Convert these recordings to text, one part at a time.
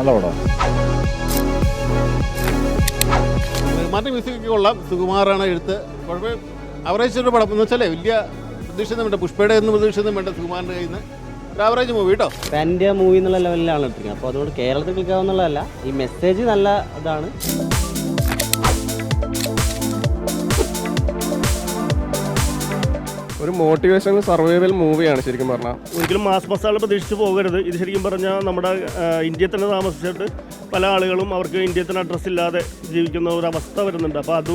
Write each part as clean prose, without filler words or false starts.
നല്ല പടം. മറ്റു മ്യൂസിക് കൊള്ളാം. സുകുമാറാണ് എഴുത്ത്. കുഴപ്പം ആവറേജ് ഒരു പടം എന്ന് വെച്ചാലേ വലിയ പ്രതീക്ഷയൊന്നും വേണ്ട. പുഷ്പയുടെ ഒന്നും പ്രതീക്ഷയൊന്നും വേണ്ട. സുകുമാറിൻ്റെ കയ്യിൽ നിന്ന് ഒരു ആവറേജ് മൂവി കേട്ടോ. പാൻഡ്യ മൂവി എന്നുള്ള ലെവലിലാണ് എടുത്തിരിക്കുന്നത്. അപ്പോൾ അതുകൊണ്ട് കേരളത്തിൽ കളിക്കാവുന്നതല്ല. ഈ മെസ്സേജ് നല്ല ഇതാണ്. ഒരു മോട്ടിവേഷൻ സർവൈവൽ മൂവിയാണ് ശരിക്കും പറഞ്ഞാൽ. ഒരിക്കലും മാസ് മസാല പ്രതീക്ഷിച്ച് പോകരുത്. ഇത് ശരിക്കും പറഞ്ഞാൽ നമ്മുടെ ഇന്ത്യയിൽ തന്നെ താമസിച്ചിട്ട് പല ആളുകളും അവർക്ക് ഇന്ത്യയിൽ തന്നെ അഡ്രസ്സ് ഇല്ലാതെ ജീവിക്കുന്ന ഒരു അവസ്ഥ വരുന്നുണ്ട്. അപ്പോൾ അത്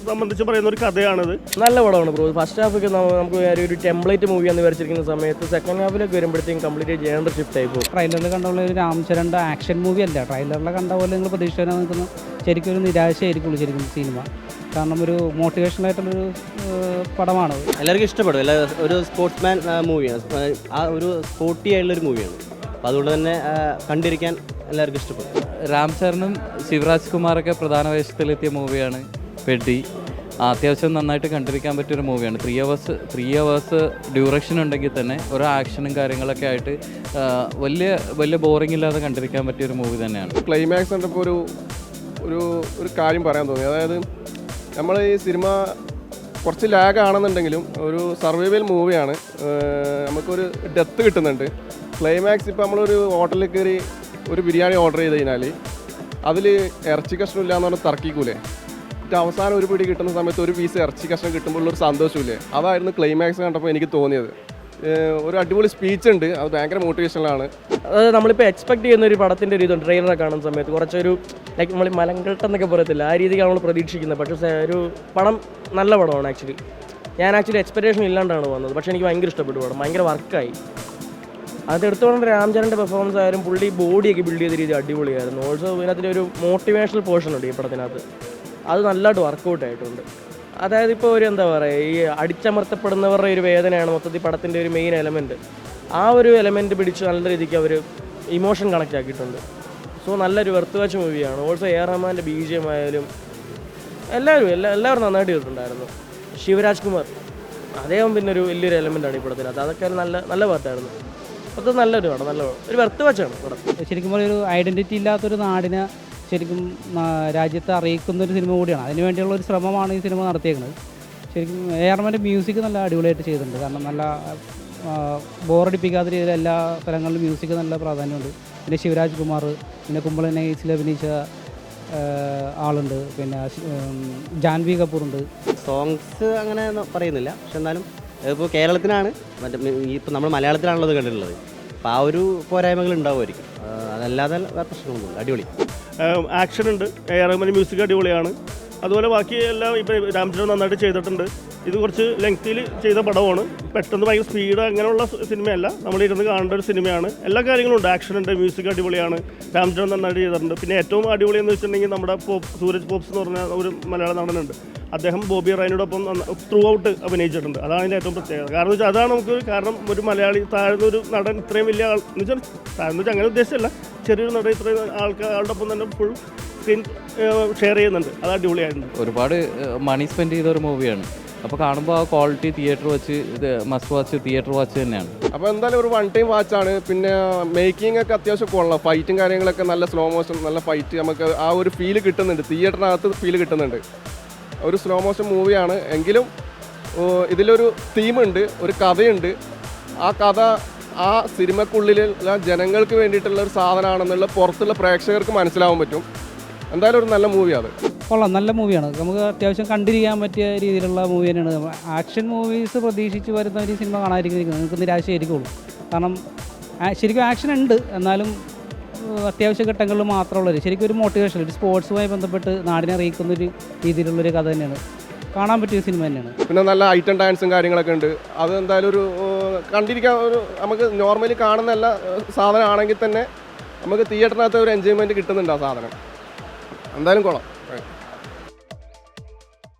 സംബന്ധിച്ച് പറയുന്ന ഒരു കഥയാണിത്. നല്ല പടമാണ് ബ്രോ. ഫസ്റ്റ് ഹാഫൊക്കെ നമുക്ക് ഒരു ടെംപ്ലേറ്റ് മൂവിയാന്ന് വിചാരിച്ചിരിക്കുന്ന സമയത്ത് സെക്കൻഡ് ഹാഫിലൊക്കെ വരുമ്പോഴത്തേക്കും കംപ്ലീറ്റ് ജനറൽ ഷിഫ്റ്റ് ആയി പോകും. ട്രെയിലറിൽ കണ്ട പോലെ ഒരു രാംചരൻ്റെ ആക്ഷൻ മൂവി അല്ല. ട്രെയിലറിൽ കണ്ട പോലെ നിങ്ങൾ പ്രതീക്ഷ വരാൻ നിൽക്കുന്ന ശരിക്കും ഒരു നിരാശയായിരിക്കുള്ളൂ ശരിക്കും സിനിമ. കാരണം ഒരു മോട്ടിവേഷണലായിട്ടുള്ളൊരു പടമാണ്. എല്ലാവർക്കും ഇഷ്ടപ്പെടും. ഒരു സ്പോർട്സ്മാൻ മൂവിയാണ്. ആ ഒരു സ്പോർട്ടി ആയിട്ടുള്ളൊരു മൂവിയാണ്. അപ്പോൾ അതുകൊണ്ട് തന്നെ കണ്ടിരിക്കാൻ എല്ലാവർക്കും ഇഷ്ടപ്പെടും. രാം ചരനും ശിവരാജ് കുമാറൊക്കെ പ്രധാന വേഷത്തിലെത്തിയ മൂവിയാണ് പെഡി. അത്യാവശ്യം നന്നായിട്ട് കണ്ടിരിക്കാൻ പറ്റിയൊരു മൂവിയാണ്. 3 hours ഡ്യൂറേഷൻ ഉണ്ടെങ്കിൽ തന്നെ ഓരോ ആക്ഷനും കാര്യങ്ങളൊക്കെ ആയിട്ട് വലിയ ബോറിംഗ് ഇല്ലാതെ കണ്ടിരിക്കാൻ പറ്റിയൊരു മൂവി തന്നെയാണ്. ക്ലൈമാക്സ് കണ്ടപ്പോൾ ഒരു കാര്യം പറയാൻ തോന്നി. അതായത് നമ്മൾ ഈ സിനിമ കുറച്ച് ലാഗ് ആണെന്നുണ്ടെങ്കിലും ഒരു സർവൈവൽ മൂവിയാണ്. നമുക്കൊരു ഡെത്ത് കിട്ടുന്നുണ്ട്. ക്ലൈമാക്സ് ഇപ്പോൾ നമ്മളൊരു ഹോട്ടലിൽ കയറി ഒരു ബിരിയാണി ഓർഡർ ചെയ്ത് കഴിഞ്ഞാൽ അതിൽ ഇറച്ചി കഷ്ണം ഇല്ലയെന്ന് പറഞ്ഞാൽ തർക്കിക്കൂലേ. അവസാനം ഒരു പിടി കിട്ടുന്ന സമയത്ത് ഒരു പീസ് ഇറച്ചി കഷ്ണം കിട്ടുമ്പോൾ ഒരു സന്തോഷമില്ലേ. അതായിരുന്നു ക്ലൈമാക്സ് കണ്ടപ്പോൾ എനിക്ക് തോന്നിയത്. ഒരു അടിപൊളി സ്പീച്ച് ഉണ്ട്. അത് ഭയങ്കര മോട്ടിവേഷണലാണ്. അതായത് നമ്മളിപ്പോൾ എക്സ്പെക്ട് ചെയ്യുന്ന ഒരു പടത്തിൻ്റെ ഒരു ഇതുണ്ട്. ട്രെയിലറൊക്കെ കാണുന്ന സമയത്ത് കുറച്ചൊരു ലൈക്ക് നമ്മൾ മലങ്കൾട്ടെന്നൊക്കെ പറയത്തില്ല, ആ രീതിക്ക് നമ്മൾ പ്രതീക്ഷിക്കുന്നത്. പക്ഷേ ഒരു പടം നല്ല പടമാണ് ആക്ച്വലി. ഞാൻ ആക്ച്വലി എക്സ്പെക്ടേഷൻ ഇല്ലാണ്ടാണ് വന്നത്. പക്ഷേ എനിക്ക് ഭയങ്കര ഇഷ്ടപ്പെട്ടു പടം. ഭയങ്കര വർക്കായി. അതെടുത്തോണ്ട് രാംചരൻ്റെ പെർഫോമൻസ് ആയാലും പുള്ളി ബോഡിയൊക്കെ ബിൽഡ് ചെയ്ത രീതി അടിപൊളിയായിരുന്നു. ഓൾസോ ഇതിനകത്തിൻ്റെ ഒരു മോട്ടിവേഷണൽ പോർഷൻ ഉണ്ട് ഈ പടത്തിനകത്ത്. അത് നല്ലതായിട്ട് വർക്കൗട്ട് ആയിട്ടുണ്ട്. അതായത് ഇപ്പോൾ ഒരു എന്താ പറയുക, ഈ അടിച്ചമർത്തപ്പെടുന്നവരുടെ ഒരു വേദനയാണ് മൊത്തത്തിൽ പടത്തിൻ്റെ ഒരു മെയിൻ എലമെൻറ്റ്. ആ ഒരു എലമെൻറ്റ് പിടിച്ച് നല്ല രീതിക്ക് അവർ ഇമോഷൻ കണക്റ്റ് ആക്കിയിട്ടുണ്ട്. സോ നല്ലൊരു വെർത്ത് വാച്ച് മൂവിയാണ്. ഓൾസോ എ ആർ റഹ്മാൻ്റെ BGM ആയാലും എല്ലാവരും നന്നായിട്ട് ചെയ്തിട്ടുണ്ടായിരുന്നു. ശിവരാജ് കുമാർ അദ്ദേഹം പിന്നെ ഒരു വലിയൊരു എലമെൻ്റാണ് ഈ പടത്തിനകത്ത്. അതൊക്കെ നല്ല പാർട്ടായിരുന്നു. അത് നല്ലൊരു പടം, നല്ല ഒരു വെർത്ത് വാച്ചാണ് പടം. ശരിക്കും ഒരു ഐഡൻറ്റിറ്റി ഇല്ലാത്തൊരു നാടിനെ ശരിക്കും രാജ്യത്തെ അറിയിക്കുന്നൊരു സിനിമ കൂടിയാണ്. അതിനുവേണ്ടിയുള്ള ഒരു ശ്രമമാണ് ഈ സിനിമ നടത്തിയേക്കുന്നത്. ശരിക്കും എ ആർ റഹ്മാൻ്റെ മ്യൂസിക് നല്ല അടിപൊളിയായിട്ട് ചെയ്തിട്ടുണ്ട്. കാരണം നല്ല ബോറടിപ്പിക്കാത്ത രീതിയിൽ എല്ലാ സ്ഥലങ്ങളിലും മ്യൂസിക് നല്ല പ്രാധാന്യമുണ്ട്. പിന്നെ ശിവരാജ് കുമാർ, പിന്നെ കുമ്പള നൈസിൽ അഭിനയിച്ച ആളുണ്ട്, പിന്നെ ജാൻവി കപൂറുണ്ട്. സോങ്സ് അങ്ങനെ പറയുന്നില്ല. പക്ഷെ എന്നാലും ഇപ്പോൾ കേരളത്തിനാണ് ഇപ്പോൾ നമ്മൾ മലയാളത്തിലാണുള്ളത് കണ്ടിട്ടുള്ളത്. അപ്പോൾ ആ ഒരു പോരായ്മകൾ ഉണ്ടാവുമായിരിക്കും. അതല്ലാതെ വേറെ പ്രശ്നമൊന്നുമില്ല. അടിപൊളി ആക്ഷൻ ഉണ്ട്. എ ആർ റഹ്മാൻ മ്യൂസിക് അടിപൊളിയാണ്. അതുപോലെ ബാക്കി എല്ലാം ഇപ്പോൾ രാംചരൻ നന്നായിട്ട് ചെയ്തിട്ടുണ്ട്. ഇത് കുറച്ച് ലെങ്തിൽ ചെയ്ത പടമാണ്. പെട്ടെന്ന് ഭയങ്കര സ്പീഡ് അങ്ങനെയുള്ള സിനിമയല്ല. നമ്മളിരുന്ന് കാണേണ്ട ഒരു സിനിമയാണ്. എല്ലാ കാര്യങ്ങളും ഉണ്ട്. ആക്ഷൻ ഉണ്ട്, മ്യൂസിക് അടിപൊളിയാണ്. രാംചരൻ നന്നായിട്ട് ചെയ്തിട്ടുണ്ട്. പിന്നെ ഏറ്റവും അടിപൊളി എന്ന് വെച്ചിട്ടുണ്ടെങ്കിൽ നമ്മുടെ സൂരജ് പോപ്സ് എന്ന് പറഞ്ഞ ഒരു മലയാള നടനുണ്ട്. അദ്ദേഹം ബോബി റൈനോടൊപ്പം ത്രൂ ഔട്ട് അഭിനയിച്ചിട്ടുണ്ട്. അതാണ് അതിൻ്റെ ഏറ്റവും പ്രത്യേകത. കാരണം വെച്ചാൽ അതാണ് നമുക്ക് കാരണം ഒരു മലയാളി താഴ്ന്നൊരു നടൻ ഇത്രയും വലിയ ആൾ എന്ന് വെച്ചാൽ താഴ്ന്നു വെച്ചാൽ അങ്ങനെ ഉദ്ദേശിച്ചല്ല, ചെറിയൊരു നടൻ ഇത്രയും ആളുടെ ഒപ്പം തന്നെ ഫുൾ സ്ക്രീൻ ഷെയർ ചെയ്യുന്നുണ്ട്. അത് അടിപൊളിയായിട്ടുണ്ട്. ഒരുപാട് മണി സ്പെൻഡ് ചെയ്ത ഒരു മൂവിയാണ്. അപ്പോൾ കാണുമ്പോൾ ആ quality theatre watch must watch theatre watch തന്നെയാണ്. അപ്പോൾ എന്തായാലും ഒരു 1 ടൈം വാച്ചാണ്. പിന്നെ മേക്കിംഗ് ഒക്കെ അത്യാവശ്യം കൊള്ളാം. ഫൈറ്റും കാര്യങ്ങളൊക്കെ നല്ല സ്ലോ മോഷൻ, നല്ല ഫൈറ്റ്. നമുക്ക് ആ ഒരു ഫീല് കിട്ടുന്നുണ്ട്. തിയേറ്ററിനകത്ത് ഫീല് കിട്ടുന്നുണ്ട്. ഒരു സ്ലോ മോഷൻ മൂവിയാണ്. എങ്കിലും ഇതിലൊരു തീമുണ്ട്, ഒരു കഥയുണ്ട്. ആ കഥ ആ സിനിമക്കുള്ളിലുള്ള ജനങ്ങൾക്ക് വേണ്ടിയിട്ടുള്ള ഒരു സാധനമാണെന്നുള്ള പുറത്തുള്ള പ്രേക്ഷകർക്ക് മനസ്സിലാവാൻ പറ്റും. എന്തായാലും ഒരു നല്ല മൂവിയാണ്. കൊള്ളാം, നല്ല മൂവിയാണ്. നമുക്ക് അത്യാവശ്യം കണ്ടിരിക്കാൻ പറ്റിയ രീതിയിലുള്ള മൂവി തന്നെയാണ്. ആക്ഷൻ മൂവീസ് പ്രതീക്ഷിച്ച് വരുന്ന ഒരു സിനിമ കാണാതിരിക്കുന്നത് നിങ്ങൾക്ക് നിരാശയായിരിക്കുള്ളൂ. കാരണം ശരിക്കും ആക്ഷൻ ഉണ്ട്, എന്നാലും അത്യാവശ്യ ഘട്ടങ്ങളിൽ മാത്രമുള്ളൊരു ശരിക്കും ഒരു മോട്ടിവേഷൻ, ഒരു സ്പോർട്സുമായി ബന്ധപ്പെട്ട് നാടിനെ അറിയിക്കുന്നൊരു രീതിയിലുള്ളൊരു കഥ തന്നെയാണ്. കാണാൻ പറ്റിയ സിനിമ തന്നെയാണ്. പിന്നെ നല്ല ഐറ്റം ഡാൻസും കാര്യങ്ങളൊക്കെ ഉണ്ട്. അത് എന്തായാലും ഒരു കണ്ടിരിക്കാൻ ഒരു നമുക്ക് നോർമലി കാണുന്ന എല്ലാ സാധനമാണെങ്കിൽ തന്നെ നമുക്ക് തിയേറ്ററിനകത്ത് ഒരു എൻജോയ്മെൻറ്റ് കിട്ടുന്നുണ്ട് ആ സാധനം. എന്തായാലും കൊള്ളാം.